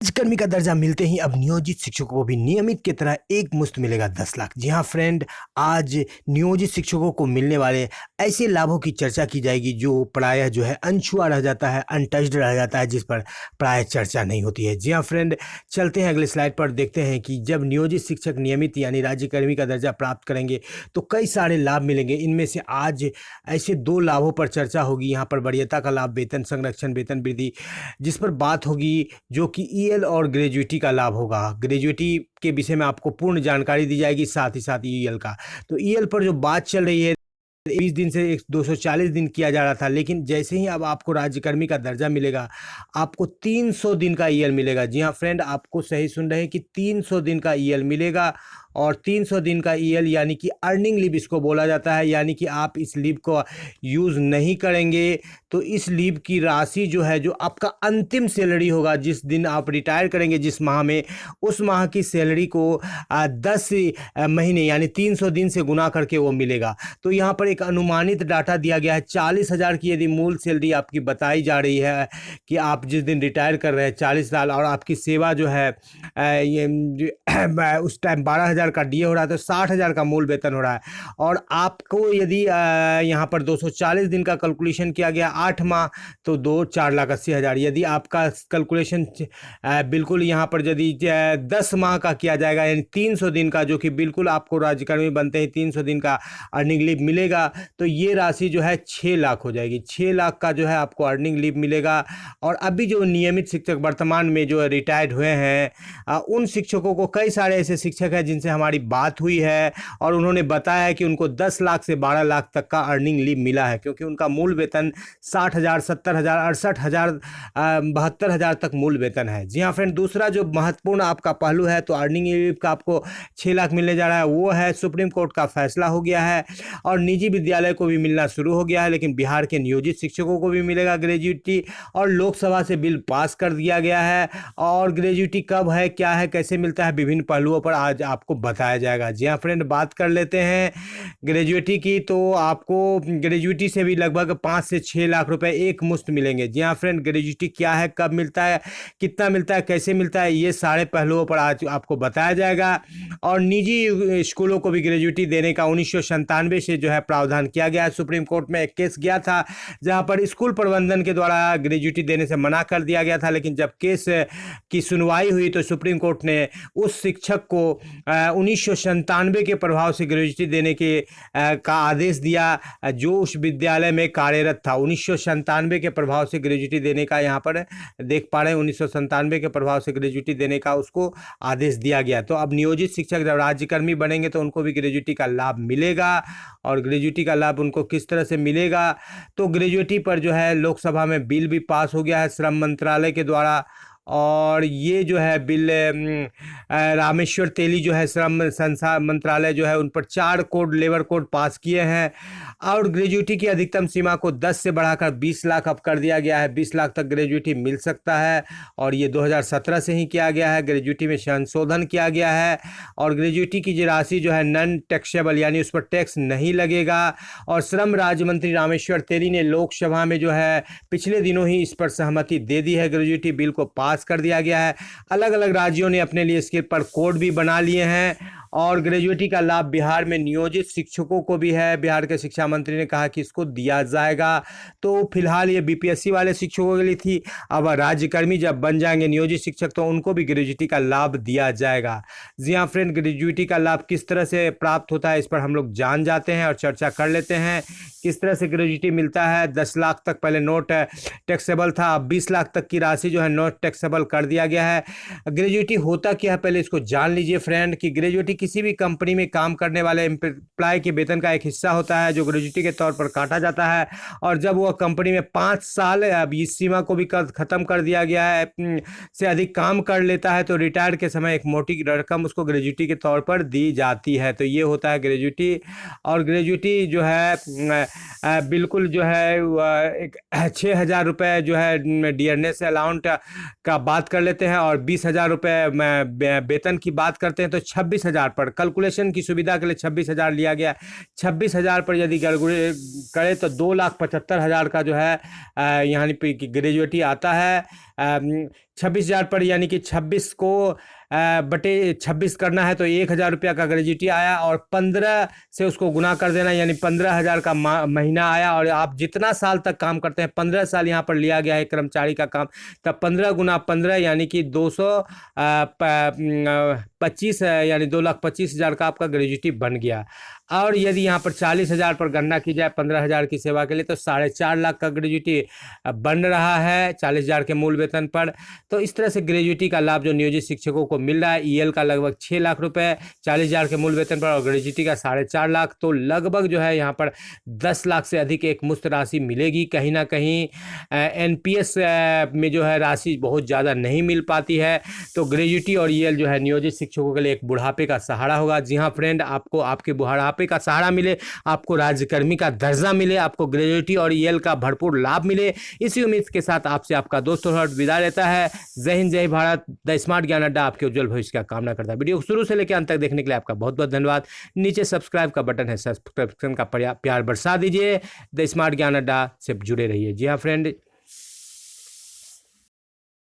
कर्मी का दर्जा मिलते ही अब नियोजित शिक्षकों को भी नियमित की तरह एक मुश्त मिलेगा 10 लाख। जी हाँ फ्रेंड, आज नियोजित शिक्षकों को मिलने वाले ऐसे लाभों की चर्चा की जाएगी जो प्रायः जो है अनछुआ रह जाता है, अनटच्ड रह जाता है, जिस पर प्रायः चर्चा नहीं होती है। जी हाँ फ्रेंड, चलते हैं अगले स्लाइड पर, देखते हैं कि जब नियोजित शिक्षक नियमित यानी राज्यकर्मी का दर्जा प्राप्त करेंगे तो कई सारे लाभ मिलेंगे। इनमें से आज ऐसे 2 लाभों पर चर्चा होगी। यहाँ पर वरीयता का लाभ, वेतन संरक्षण, वेतन वृद्धि, जिस पर बात होगी, जो कि ईएल और ग्रेजुएटी का लाभ होगा। ग्रेजुएटी के विषय में आपको पूर्ण जानकारी दी जाएगी, साथ ही साथ ईएल का। तो ईएल पर जो बात चल रही है, 20 दिन से 240 दिन किया जा रहा था, लेकिन जैसे ही अब आपको राज्यकर्मी का दर्जा मिलेगा, आपको 300 दिन का ईएल मिलेगा। जी हाँ फ्रेंड, आपको सही सुन रहे हैं कि 300 दिन का ईएल मिलेगा। और 300 दिन का ईएल यानी कि अर्निंग लीव इसको बोला जाता है, यानी कि आप इस लीव को यूज़ नहीं करेंगे तो इस लीव की राशि जो है, जो आपका अंतिम सैलरी होगा, जिस दिन आप रिटायर करेंगे जिस माह में, उस माह की सैलरी को 10 महीने यानी 300 दिन से गुना करके वो मिलेगा। तो यहाँ पर एक अनुमानित डाटा दिया गया है, 40,000 की यदि मूल सैलरी आपकी बताई जा रही है कि आप जिस दिन रिटायर कर रहे हैं 40 साल, और आपकी सेवा जो है उस टाइम 12,000 का डीए हो रहा है, तो 60,000 का मूल वेतन हो रहा है। और आपको यदि यहाँ पर 240 दिन का कैलकुलेशन किया गया 8 माह, तो 4,80,000। यदि आपका कैलकुलेशन बिल्कुल यहाँ पर यदि 10 माह का किया जाएगा, यानी 300 दिन का, जो कि बिल्कुल आपको राज्यकर्मी बनते हैं 300 दिन का अर्निंग लीव मिलेगा, तो ये राशि जो है 6 लाख हो जाएगी। 6 लाख का जो है आपको अर्निंग लीव मिलेगा। और अभी जो नियमित शिक्षक वर्तमान में जो रिटायर्ड हुए हैं, उन शिक्षकों को, कई सारे ऐसे शिक्षक हैं जिनसे हमारी बात हुई है और उन्होंने बताया है कि उनको 10 लाख से 12 लाख तक का अर्निंग लीव मिला है, क्योंकि उनका मूल वेतन 60,000, 70,000, 68,000, 72,000 तक मूल वेतन है। जी हाँ फ्रेंड, दूसरा जो महत्वपूर्ण आपका पहलू है, तो अर्निंग लीव का आपको 6 लाख मिलने जा रहा है, वो है सुप्रीम कोर्ट का फैसला हो गया है और निजी विद्यालय को भी मिलना शुरू हो गया है, लेकिन बिहार के नियोजित शिक्षकों को भी मिलेगा ग्रेजुएटी। और लोकसभा से बिल पास कर दिया गया है, और ग्रेजुएटी कब है, क्या है, कैसे मिलता है, विभिन्न पहलुओं पर आज आपको बताया जाएगा। जी हाँ फ्रेंड, बात कर लेते हैं ग्रेजुएटी की। तो आपको ग्रेजुएटी से भी लगभग 5 से 6 लाख रुपए एक मुश्त मिलेंगे। जी हाँ फ्रेंड, ग्रेजुएटी क्या है, कब मिलता है, कितना मिलता है, कैसे मिलता है, ये सारे पहलुओं पर आज आपको बताया जाएगा। और निजी स्कूलों को भी ग्रेजुएटी देने का 1997 से जो है प्रावधान किया गया है। सुप्रीम कोर्ट में एक केस गया था जहां पर स्कूल प्रबंधन के द्वारा ग्रेजुएटी देने से मना कर दिया गया था, लेकिन जब केस की सुनवाई हुई तो सुप्रीम कोर्ट ने उस शिक्षक को 1997 के प्रभाव से ग्रेजुएटी देने के का आदेश दिया, जो उस विद्यालय में कार्यरत था। 1997 के प्रभाव से ग्रेजुएटी देने का, यहाँ पर देख पा रहे हैं, 1997 के प्रभाव से ग्रेजुएटी देने का उसको आदेश दिया गया। तो अब नियोजित शिक्षक जब राज्यकर्मी बनेंगे तो उनको भी ग्रेजुएटी का लाभ मिलेगा। और ग्रेजुएटी का लाभ उनको किस तरह से मिलेगा, तो ग्रेजुएटी पर जो है लोकसभा में बिल भी पास हो गया है श्रम मंत्रालय के द्वारा। और ये जो है बिल रामेश्वर तेली जो है श्रम संसार मंत्रालय जो है, उन पर 4 कोड, लेबर कोड पास किए हैं। और ग्रेजुएटी की अधिकतम सीमा को 10 से बढ़ाकर 20 लाख अब कर दिया गया है। 20 लाख तक ग्रेजुएटी मिल सकता है, और ये 2017 से ही किया गया है। ग्रेजुएटी में संशोधन किया गया है, और ग्रेजुएटी की जो राशि जो है नॉन टैक्सेबल, यानी उस पर टैक्स नहीं लगेगा। और श्रम राज्य मंत्री रामेश्वर तेली ने लोकसभा में जो है पिछले दिनों ही इस पर सहमति दे दी है। ग्रेजुएटी बिल को पास कर दिया गया है। अलग अलग राज्यों ने अपने लिए इसके पर कोड भी बना लिए हैं। और ग्रेजुएटी का लाभ बिहार में नियोजित शिक्षकों को भी है। बिहार के शिक्षा मंत्री ने कहा कि इसको दिया जाएगा। तो फिलहाल ये बीपीएससी वाले शिक्षकों के लिए थी। अब राज्यकर्मी जब बन जाएंगे नियोजित शिक्षक, तो उनको भी ग्रेजुएटी का लाभ दिया जाएगा। जी हाँ फ्रेंड, ग्रेजुएटी का लाभ किस तरह से प्राप्त होता है, इस पर हम लोग जान जाते हैं और चर्चा कर लेते हैं। किस तरह से ग्रेजुएटी मिलता है, 10 लाख तक पहले नोट टैक्सेबल था, अब 20 लाख तक की राशि जो है नोट टैक्सेबल कर दिया गया है। ग्रेजुएटी होता क्या है, पहले इसको जान लीजिए फ्रेंड, कि ग्रेजुएटी किसी भी कंपनी में काम करने वाले एम्प्लॉय के वेतन का एक हिस्सा होता है, जो ग्रेजुएटी के तौर पर काटा जाता है। और जब वह कंपनी में 5 साल, अब इस सीमा को भी ख़त्म कर दिया गया है, से अधिक काम कर लेता है, तो रिटायर के समय एक मोटी रकम उसको ग्रेजुएटी के तौर पर दी जाती है। तो ये होता है ग्रेजुएटी। और ग्रेजुएटी जो है बिल्कुल जो है एक 6,000 रुपये जो है डियरनेस अलाउंट का बात कर लेते हैं, और 20,000 रुपये वेतन की बात करते हैं, तो 26,000 पर कैलकुलेशन की सुविधा के लिए 26,000 लिया गया। 26,000 पर यदि करे तो 2,75,000 का जो है यहाँ पे ग्रेजुएटी आता है। 26,000 पर यानी कि 26 को बटे 26 करना है तो 1,000 रुपया का ग्रेजुटी आया, और 15 से उसको गुना कर देना यानी 15,000 का महीना आया। और आप जितना साल तक काम करते हैं, 15 साल यहाँ पर लिया गया है कर्मचारी का काम, तब 15 गुना 15 यानी कि 225 यानी 2,25,000 का आपका ग्रेजुटी बन गया। और यदि यहाँ पर 40,000 पर गणना की जाए 15,000 की सेवा के लिए, तो 4.5 लाख का ग्रेजुटी बन रहा है 40,000 के मूल वेतन पर। तो इस तरह से ग्रेजुटी का लाभ जो नियोजित शिक्षकों को मिल रहा है, ईएल का लगभग 6 लाख रुपए 40,000 के मूल वेतन पर, और ग्रेजुटी का 4.5 लाख, तो लगभग जो है यहाँ पर 10 लाख से अधिक एक मुश्त राशि मिलेगी। कहीं ना कहीं एनपीएस में जो है राशि बहुत ज़्यादा नहीं मिल पाती है। तो ग्रेजुटी और ईएल जो है नियोजित शिक्षकों के लिए एक बुढ़ापे का सहारा होगा। जी हाँ फ्रेंड, आपको आपके बुढ़ापे का सहारा मिले, आपको राज्यकर्मी का दर्जा मिले, आपको ग्रेजुटी और ईएल का भरपूर लाभ मिले, इसी उम्मीद के साथ आपसे आपका दोस्त विदा लेता है। जय हिंद, जय भारत। द स्मार्ट ज्ञान अड्डा आपके उज्जवल भविष्य का कामना करता है। वीडियो को शुरू से लेकर अंत तक देखने के लिए आपका बहुत बहुत धन्यवाद। नीचे सब्सक्राइब का बटन है, सब्सक्रिप्शन का प्यार बरसा दीजिए। द स्मार्ट ज्ञान अड्डा से जुड़े रहिए। जी हाँ फ्रेंड,